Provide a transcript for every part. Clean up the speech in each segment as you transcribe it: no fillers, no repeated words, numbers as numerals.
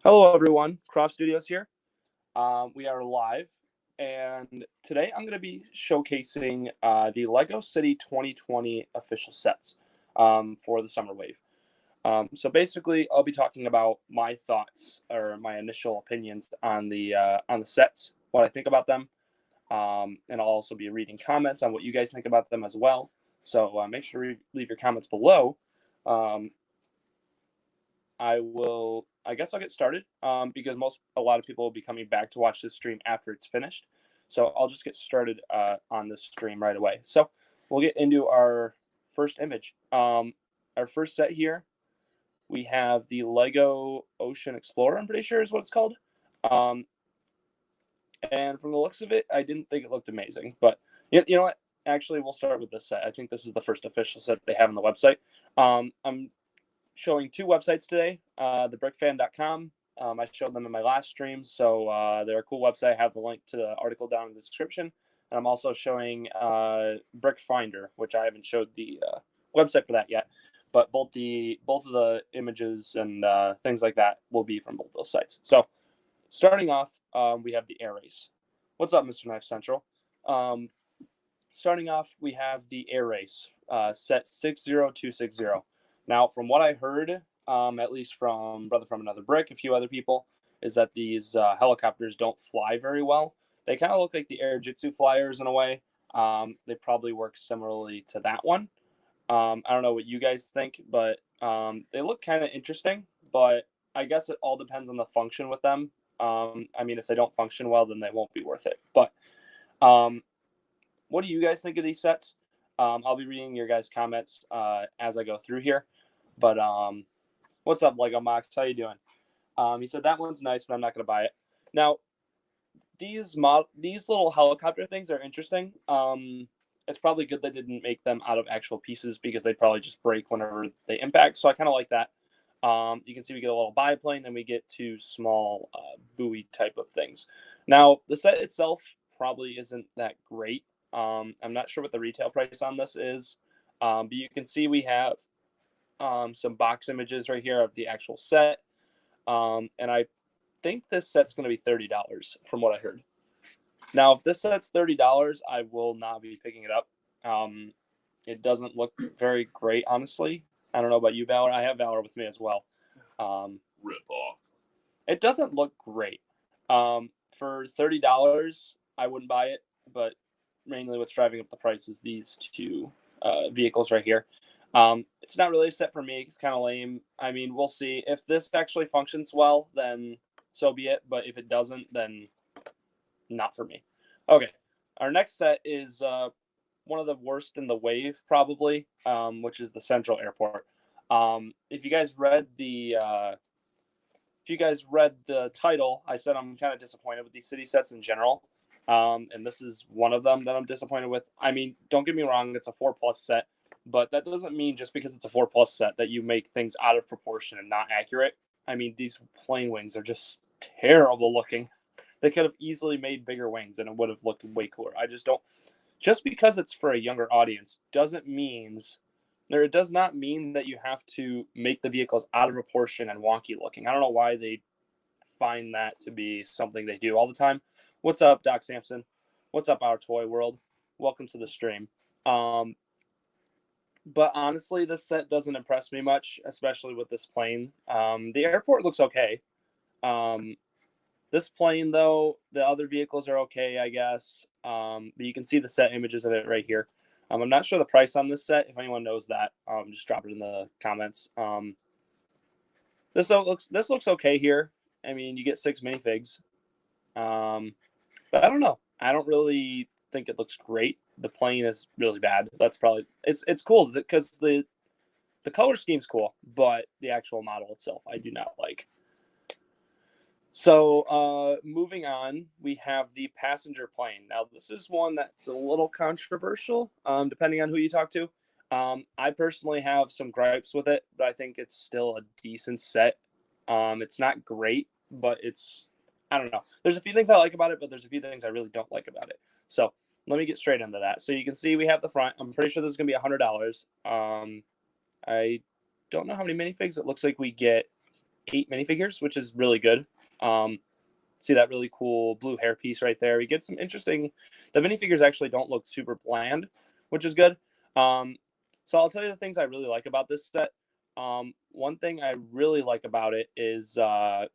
Hello, everyone. Cross Studios here. We are live, and today I'm going to be showcasing the Lego City 2020 official sets for the Summer Wave. So basically, I'll be talking about my thoughts or my initial opinions on the sets, what I think about them, and I'll also be reading comments on what you guys think about them as well. So make sure to leave your comments below. Um, I guess I'll get started because a lot of people will be coming back to watch this stream after it's finished. So I'll just get started on this stream right away. So we'll get into our first image. Our first set here, we have the Lego Ocean Explorer, I'm pretty sure is what it's called. And from the looks of it, I didn't think it looked amazing. But you know what? Actually, we'll start with this set. I think this is the first official set they have on the website. I'm showing two websites today, thebrickfan.com. I showed them in my last stream, so they're a cool website. I have the link to the article down in the description. And I'm also showing brickfinder, which I haven't showed the website for that yet. But both of the images and things like that will be from both those sites. So starting off, we have the air race. What's up, Mr. Knife Central? Starting off, we have the air race, set 60260. Now, from what I heard, at least from Brother from Another Brick, a few other people, is that these helicopters don't fly very well. They kind of look like the Air Jitsu flyers in a way. They probably work similarly to that one. I don't know what you guys think, but they look kind of interesting. But I guess it all depends on the function with them. I mean, if they don't function well, then they won't be worth it. But what do you guys think of these sets? I'll be reading your guys' comments as I go through here. But what's up, Lego Mox? How you doing? He said that one's nice, but I'm not going to buy it. Now, these little helicopter things are interesting. It's probably good they didn't make them out of actual pieces because they'd probably just break whenever they impact. So I kind of like that. You can see we get a little biplane and we get two small buoy type of things. Now, the set itself probably isn't that great. I'm not sure what the retail price on this is, but you can see we have some box images right here of the actual set. And I think this set's going to be $30 from what I heard. Now, if this set's $30, I will not be picking it up. It doesn't look very great, honestly. I don't know about you, Valor. I have Valor with me as well. Rip off. It doesn't look great. For $30, I wouldn't buy it, but mainly what's driving up the price is these two vehicles right here. It's not really a set for me. It's kind of lame. I mean, we'll see. If this actually functions well, then so be it. But if it doesn't, then not for me. Okay. Our next set is one of the worst in the wave, probably, which is the Central Airport. If you guys read the title, I said I'm kind of disappointed with these city sets in general. And this is one of them that I'm disappointed with. I mean, don't get me wrong, it's a 4+ set, but that doesn't mean just because it's a 4+ set that you make things out of proportion and not accurate. I mean, these plane wings are just terrible looking. They could have easily made bigger wings and it would have looked way cooler. I just don't. Just because it's for a younger audience does not mean that you have to make the vehicles out of proportion and wonky looking. I don't know why they find that to be something they do all the time. What's up, Doc Sampson? What's up, our toy world? Welcome to the stream. But honestly, this set doesn't impress me much, especially with this plane. The airport looks okay. This plane, though, the other vehicles are okay, I guess. But you can see the set images of it right here. I'm not sure the price on this set. If anyone knows that, just drop it in the comments. This looks okay here. I mean, you get 6 minifigs. But I don't know. I don't really think it looks great. The plane is really bad. That's probably it's cool because the color scheme's cool, but the actual model itself I do not like. So moving on, we have the passenger plane. Now, this is one that's a little controversial, depending on who you talk to. I personally have some gripes with it, but I think it's still a decent set. It's not great, but I don't know. There's a few things I like about it, but there's a few things I really don't like about it. So let me get straight into that. So you can see we have the front. I'm pretty sure this is going to be $100. I don't know how many minifigs. It looks like we get 8 minifigures, which is really good. See that really cool blue hair piece right there. You get some interesting. The minifigures actually don't look super bland, which is good. So I'll tell you the things I really like about this set. One thing I really like about it is that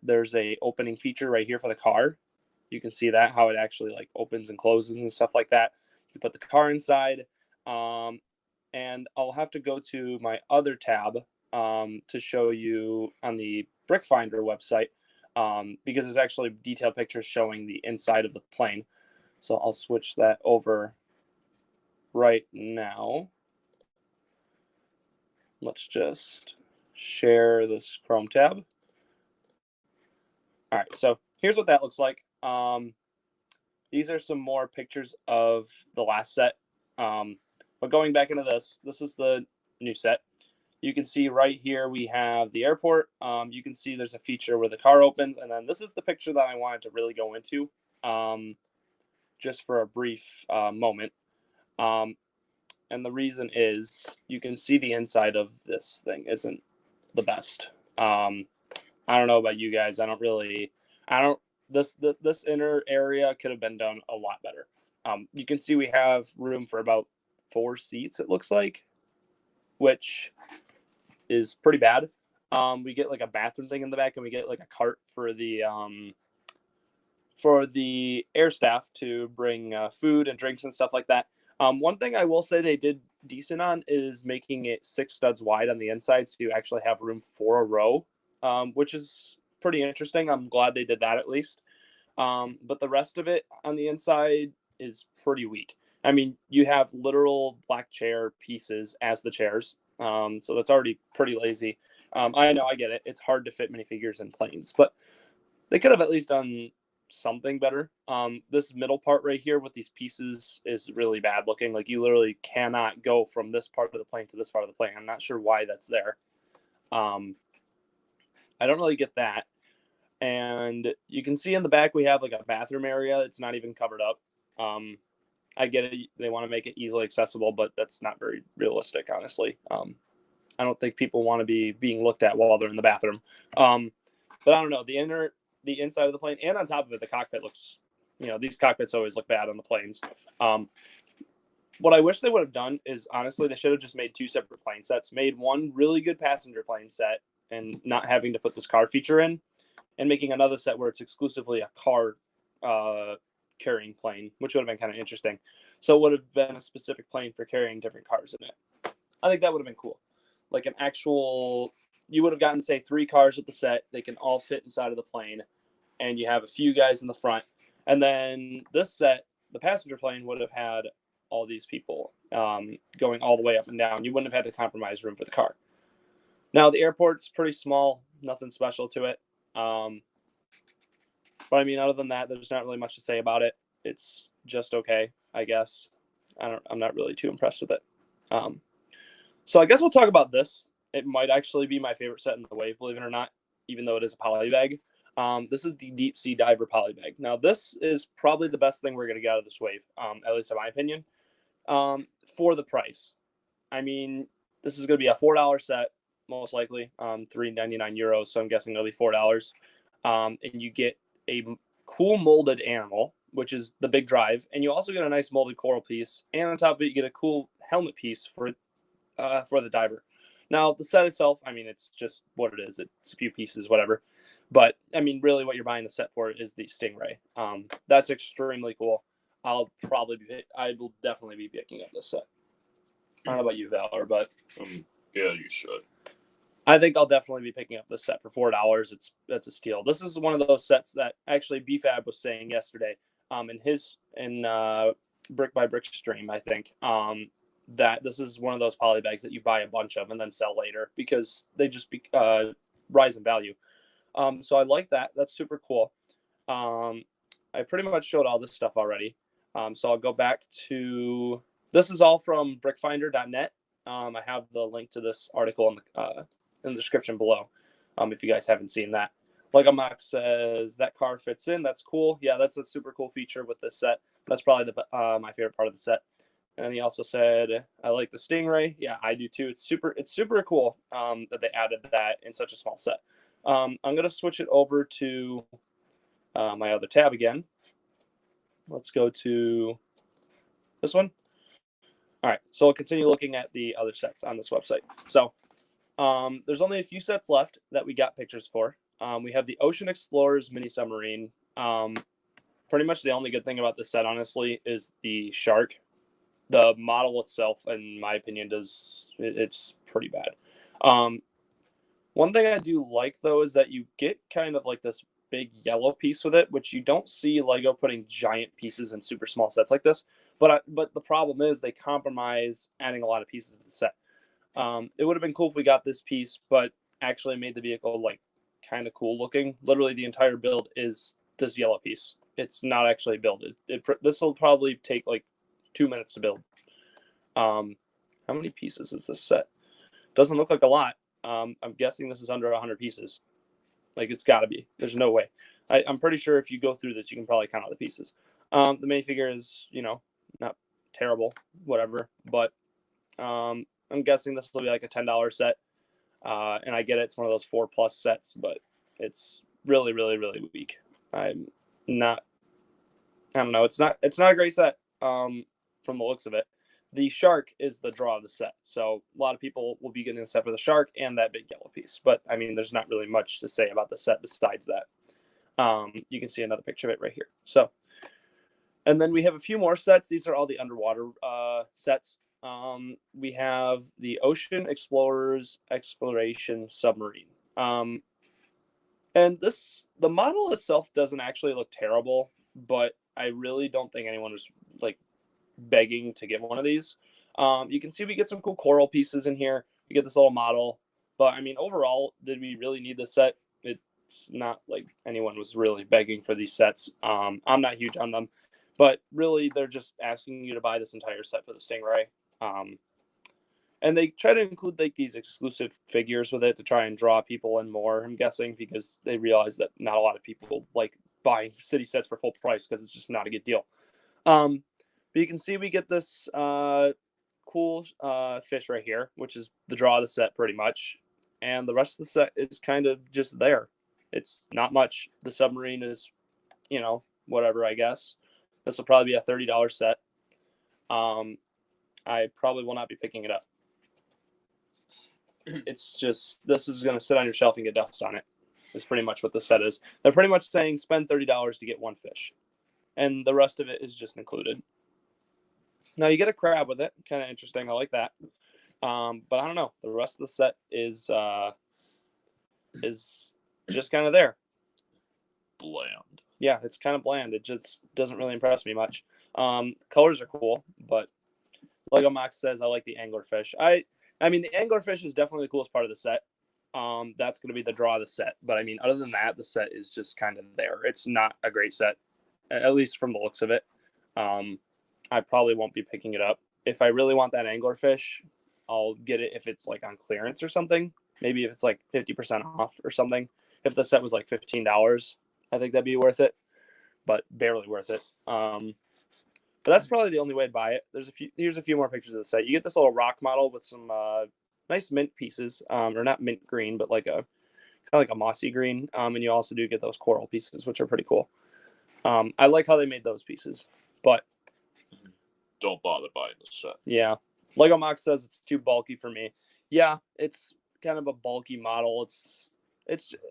there's a opening feature right here for the car. You can see that, how it actually like opens and closes and stuff like that. You put the car inside. And I'll have to go to my other tab to show you on the Brickfinder website because there's actually detailed pictures showing the inside of the plane. So I'll switch that over right now. Let's just share this Chrome tab. All right, so here's what that looks like. These are some more pictures of the last set. But going back into this is the new set. You can see right here we have the airport. You can see there's a feature where the car opens, and then this is the picture that I wanted to really go into just for a brief moment. And the reason is you can see the inside of this thing isn't the best. I don't know about you guys. This inner area could have been done a lot better. You can see we have room for about 4 seats, it looks like, which is pretty bad. We get like a bathroom thing in the back, and we get like a cart for the air staff to bring food and drinks and stuff like that. One thing I will say they did decent on is making it 6 studs wide on the inside, so you actually have room for a row, which is pretty interesting. I'm glad they did that at least. But the rest of it on the inside is pretty weak. I mean, you have literal black chair pieces as the chairs, so that's already pretty lazy. I know, I get it. It's hard to fit minifigures in planes, but they could have at least done something better. This middle part right here with these pieces is really bad looking. Like, you literally cannot go from this part of the plane to this part of the plane. I'm not sure why that's there. I don't really get that. And you can see in the back we have like a bathroom area. It's not even covered up. I get it. They want to make it easily accessible, but that's not very realistic, honestly. I don't think people want to be being looked at while they're in the bathroom. But I don't know. The inside of the plane, and on top of it, the cockpit looks, these cockpits always look bad on the planes. What I wish they would have done is, honestly, they should have just made 2 separate plane sets, made one really good passenger plane set and not having to put this car feature in, and making another set where it's exclusively a car carrying plane, which would have been kind of interesting. So it would have been a specific plane for carrying different cars in it. I think that would have been cool. Like an actual, you would have gotten, say, 3 cars at the set. They can all fit inside of the plane, and you have a few guys in the front. And then this set, the passenger plane, would have had all these people going all the way up and down. You wouldn't have had to compromise room for the car. Now, the airport's pretty small, nothing special to it. But I mean, other than that, there's not really much to say about it. It's just okay, I guess. I'm not really too impressed with it. So I guess we'll talk about this. It might actually be my favorite set in the wave, believe it or not, even though it is a poly bag. This is the Deep Sea Diver poly bag. Now, this is probably the best thing we're going to get out of this wave, at least in my opinion, for the price. I mean, this is going to be a $4 set, most likely, €3.99. So I'm guessing it'll be $4. And you get a cool molded animal, which is the big drive, and you also get a nice molded coral piece, and on top of it, you get a cool helmet piece for the diver. Now, the set itself, I mean, it's just what it is. It's a few pieces, whatever. But, I mean, really what you're buying the set for is the Stingray. That's extremely cool. I will definitely be picking up this set. I don't know about you, Valor, but yeah, you should. I think I'll definitely be picking up this set for $4. That's a steal. This is one of those sets that actually BFAB was saying yesterday in Brick by Brick stream, I think, that this is one of those poly bags that you buy a bunch of and then sell later because they just rise in value. So I like that. That's super cool. I pretty much showed all this stuff already. So I'll go back to, this is all from brickfinder.net. I have the link to this article in the description below, if you guys haven't seen that. Lego Mox says that car fits in. That's cool. Yeah, that's a super cool feature with this set. That's probably my favorite part of the set. And he also said, "I like the Stingray." Yeah, I do too. It's super cool that they added that in such a small set. I'm gonna switch it over to my other tab again. Let's go to this one. All right, so I'll continue looking at the other sets on this website. So there's only a few sets left that we got pictures for. We have the Ocean Explorers mini submarine. Pretty much the only good thing about this set, honestly, is the shark. The model itself, in my opinion, it's pretty bad. One thing I do like though is that you get kind of like this big yellow piece with it, which you don't see Lego putting giant pieces in super small sets like this. But the problem is they compromise adding a lot of pieces to the set. It would have been cool if we got this piece, but actually made the vehicle like kind of cool looking. Literally, the entire build is this yellow piece. It's not actually builded. This will probably take like 2 minutes to build. How many pieces is this set? Doesn't look like a lot. I'm guessing this is under 100 pieces. Like, it's got to be. There's no way. I'm pretty sure if you go through this, you can probably count all the pieces. The minifigure is, not terrible, whatever. But I'm guessing this will be like a $10 set. And I get it. It's one of those 4+ sets, but it's really, really, really weak. I don't know. It's not a great set from the looks of it. The shark is the draw of the set. So a lot of people will be getting a set for the shark and that big yellow piece. But, I mean, there's not really much to say about the set besides that. You can see another picture of it right here. So, and then we have a few more sets. These are all the underwater sets. We have the Ocean Explorers Exploration Submarine. And the model itself doesn't actually look terrible, but I really don't think anyone was like begging to get one of these. You can see we get some cool coral pieces in here. We get this little model, but I mean, overall, did we really need this set? It's not like anyone was really begging for these sets. I'm not huge on them, but really, they're just asking you to buy this entire set for the Stingray. And they try to include like these exclusive figures with it to try and draw people in more, I'm guessing, because they realize that not a lot of people like buying city sets for full price because it's just not a good deal. But you can see we get this cool fish right here, which is the draw of the set pretty much. And the rest of the set is kind of just there. It's not much. The submarine is, whatever, I guess. This will probably be a $30 set. I probably will not be picking it up. It's just, this is going to sit on your shelf and get dust on it. Is pretty much what the set is. They're pretty much saying spend $30 to get one fish. And the rest of it is just included. Now you get a crab with it. Kind of interesting. I like that. But I don't know. The rest of the set is just kind of there. Bland. Yeah, it's kind of bland. It just doesn't really impress me much. Colors are cool, but Lego Max says I like the anglerfish. I mean, the anglerfish is definitely the coolest part of the set. That's going to be the draw of the set. But, I mean, other than that, the set is just kind of there. It's not a great set, at least from the looks of it. I probably won't be picking it up. If I really want that anglerfish, I'll get it if it's, like, on clearance or something. Maybe if it's, like, 50% off or something. If the set was, like, $15, I think that'd be worth it. But barely worth it. But that's probably the only way to buy it. Here's a few more pictures of the set. You get this little rock model with some nice mint pieces, or not mint green, but like kind of like a mossy green. And you also do get those coral pieces, which are pretty cool. I like how they made those pieces, but Don't bother buying the set. yeah, Lego Mox says it's too bulky for me. Yeah, it's kind of a bulky model. It's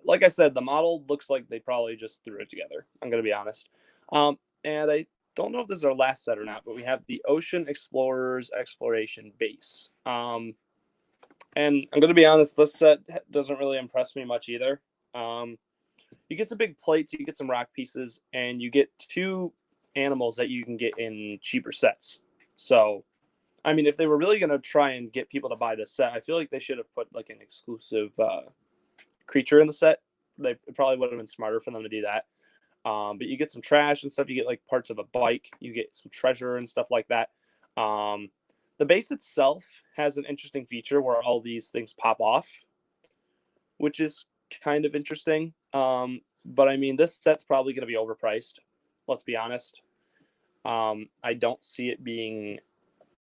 like I said, the model looks like they probably just threw it together. I'm gonna be honest. And I don't know if this is our last set or not, but we have the Ocean Explorers Exploration Base. And I'm going to be honest, this set doesn't really impress me much either. You get some big plates, you get some rock pieces, and you get 2 animals that you can get in cheaper sets. So, I mean, if they were really going to try and get people to buy this set, I feel like they should have put like an exclusive creature in the set. It probably would have been smarter for them to do that. But you get some trash and stuff. You get like parts of a bike. You get some treasure and stuff like that. The base itself has an interesting feature where all these things pop off, which is kind of interesting. But I mean, this set's probably going to be overpriced. Let's be honest. I don't see it being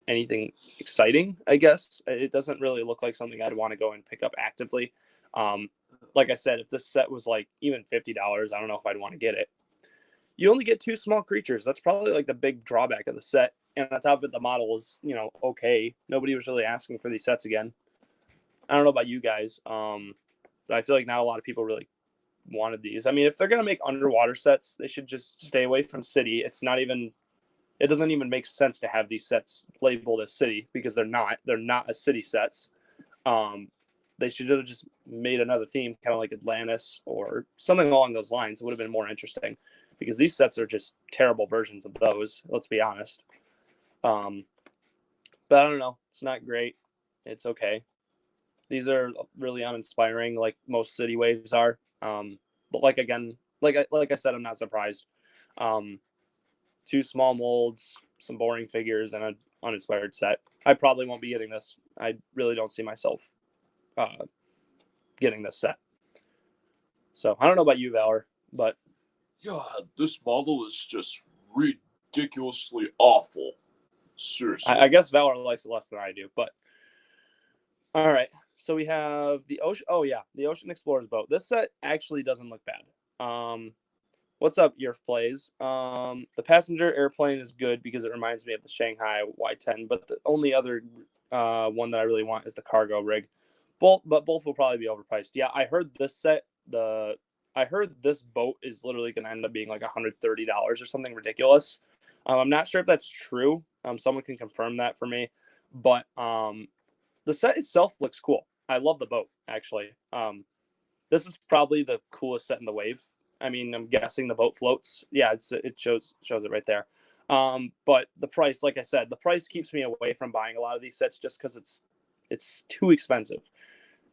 anything exciting, I guess. It doesn't really look like something I'd want to go and pick up actively. Like I said, if this set was like even $50, I don't know if I'd want to get it. You only get 2 small creatures. That's probably like the big drawback of the set. And on top of it, the model is, okay. Nobody was really asking for these sets again. I don't know about you guys, but I feel like not a lot of people really wanted these. I mean, if they're going to make underwater sets, they should just stay away from city. It doesn't even make sense to have these sets labeled as city because they're not a city sets. They should have just made another theme, kind of like Atlantis or something along those lines. It would have been more interesting because these sets are just terrible versions of those. Let's be honest. But I don't know. It's not great. It's okay. These are really uninspiring, like most city waves are. But like I said, I'm not surprised. 2 small molds, some boring figures, and an uninspired set. I probably won't be getting this. I really don't see myself getting this set. So I don't know about you, Valor, but God, this model is just ridiculously awful. Seriously. I guess Valor likes it less than I do. But all right, so we have the ocean. Oh yeah, the Ocean Explorer's boat. This set actually doesn't look bad. What's up, Yerf Plays? The passenger airplane is good because it reminds me of the Shanghai Y10, but the only other one that I really want is the cargo rig. Both will probably be overpriced. Yeah, I heard this set. I heard this boat is literally going to end up being like $130 or something ridiculous. I'm not sure if that's true. Someone can confirm that for me. But the set itself looks cool. I love the boat, actually. This is probably the coolest set in the wave. I mean, I'm guessing the boat floats. Yeah, it shows it right there. But the price, like I said, the price keeps me away from buying a lot of these sets just because it's too expensive.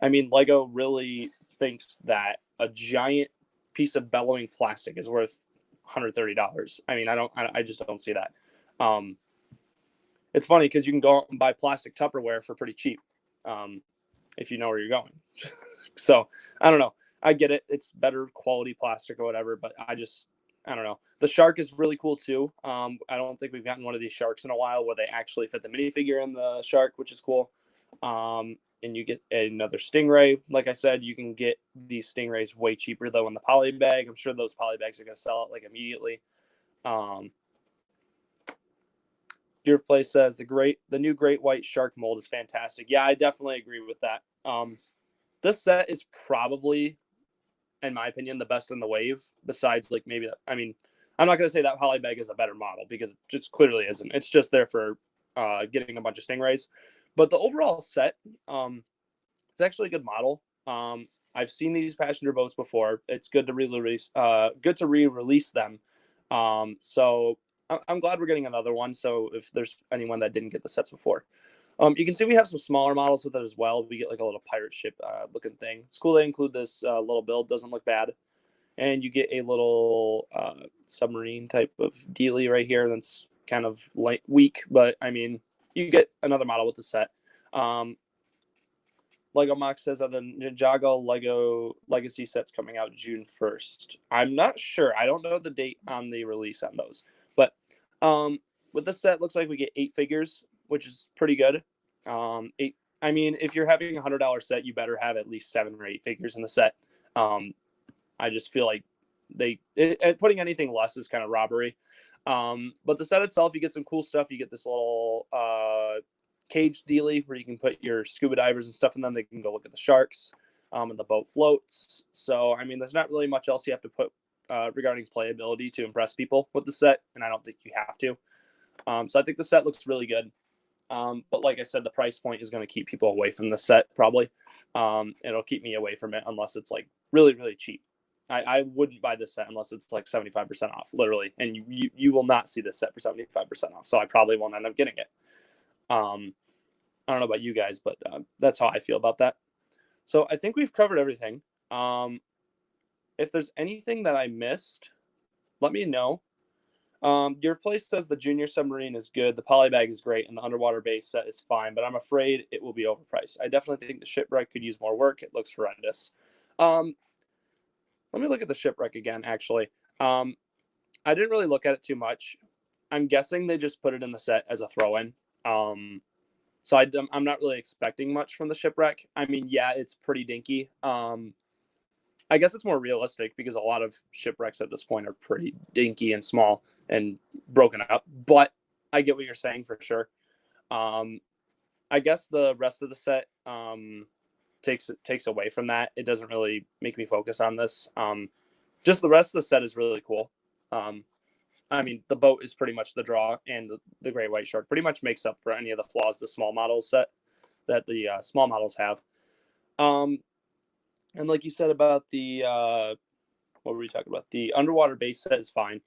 I mean, Lego really thinks that a giant piece of bellowing plastic is worth $130. I mean, I just don't see that. It's funny because you can go out and buy plastic Tupperware for pretty cheap if you know where you're going. So I don't know. I get it. It's better quality plastic or whatever, but I don't know. The shark is really cool too. I don't think we've gotten one of these sharks in a while where they actually fit the minifigure in the shark, which is cool. And you get another stingray. Like I said, you can get these stingrays way cheaper though in the poly bag. I'm sure those poly bags are going to sell out like immediately. Your place says the new great white shark mold is fantastic. Yeah, I definitely agree with that. This set is probably, in my opinion, the best in the wave. Besides, like maybe I'm not going to say that poly bag is a better model because it just clearly isn't. It's just there for getting a bunch of stingrays. But the overall set, it's actually a good model. I've seen these passenger boats before. It's good to re-release them. So I'm glad we're getting another one. So if there's anyone that didn't get the sets before, you can see we have some smaller models with it as well. We get like a little pirate ship looking thing. It's cool they include this little build. Doesn't look bad. And you get a little submarine type of dealie right here that's kind of weak, but I mean, you get another model with the set. Lego Mox says of the Ninjago Lego Legacy sets coming out June 1st. I'm not sure. I don't know the date on the release on those. But with this set, looks like we get 8 figures, which is pretty good. 8. I mean, if you're having a $100 set, you better have at least 7 or 8 figures in the set. I just feel like putting anything less is kind of robbery. But the set itself, you get some cool stuff. You get this little cage dealie where you can put your scuba divers and stuff in them. They can go look at the sharks, and the boat floats. So, I mean, there's not really much else you have to put regarding playability to impress people with the set, and I don't think you have to. So I think the set looks really good. But like I said, the price point is going to keep people away from the set probably. It'll keep me away from it unless it's like really, really cheap. I wouldn't buy this set unless it's like 75% off, literally. And you will not see this set for 75% off. So I probably won't end up getting it. I don't know about you guys, but that's how I feel about that. So I think we've covered everything. If there's anything that I missed, let me know. Your place says the junior submarine is good, the polybag is great, and the underwater base set is fine, but I'm afraid it will be overpriced. I definitely think the shipwreck could use more work. It looks horrendous. Let me look at the shipwreck again, actually. I didn't really look at it too much. I'm guessing they just put it in the set as a throw-in. So I'm not really expecting much from the shipwreck. I mean, yeah, it's pretty dinky. I guess it's more realistic because a lot of shipwrecks at this point are pretty dinky and small and broken up. But I get what you're saying for sure. I guess the rest of the set takes away from that. It doesn't really make me focus on this. Just the rest of the set is really cool. I mean, the boat is pretty much the draw, and the great white shark pretty much makes up for any of the flaws the small models set that the small models have. And like you said about the what were we talking about? The underwater base set is fine.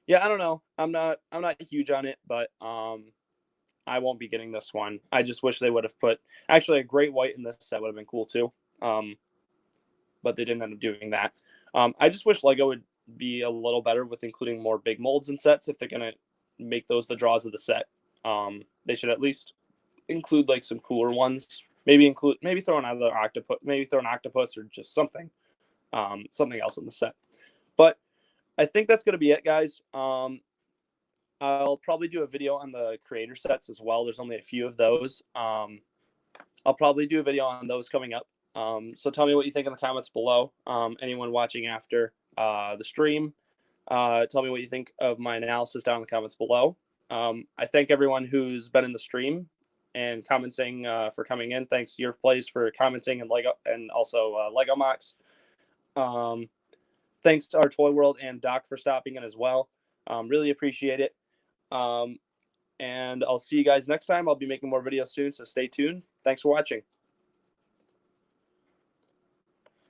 Yeah, I don't know. I'm not huge on it, but I won't be getting this one. I just wish they would have put actually a great white in this set would have been cool too. But they didn't end up doing that. I just wish Lego would be a little better with including more big molds and sets if they're gonna make those the draws of the set. They should at least include like some cooler ones. Maybe throw another octopus, maybe throw an octopus or just something else in the set. But I think that's gonna be it, guys. I'll probably do a video on the creator sets as well. There's only a few of those. I'll probably do a video on those coming up. So tell me what you think in the comments below. Anyone watching after the stream, tell me what you think of my analysis down in the comments below. I thank everyone who's been in the stream and commenting for coming in. Thanks Your Plays for commenting and Lego and also Lego Mox. Thanks to our Toy World and Doc for stopping in as well. Really appreciate it. And I'll see you guys next time. I'll be making more videos soon, so stay tuned. Thanks for watching.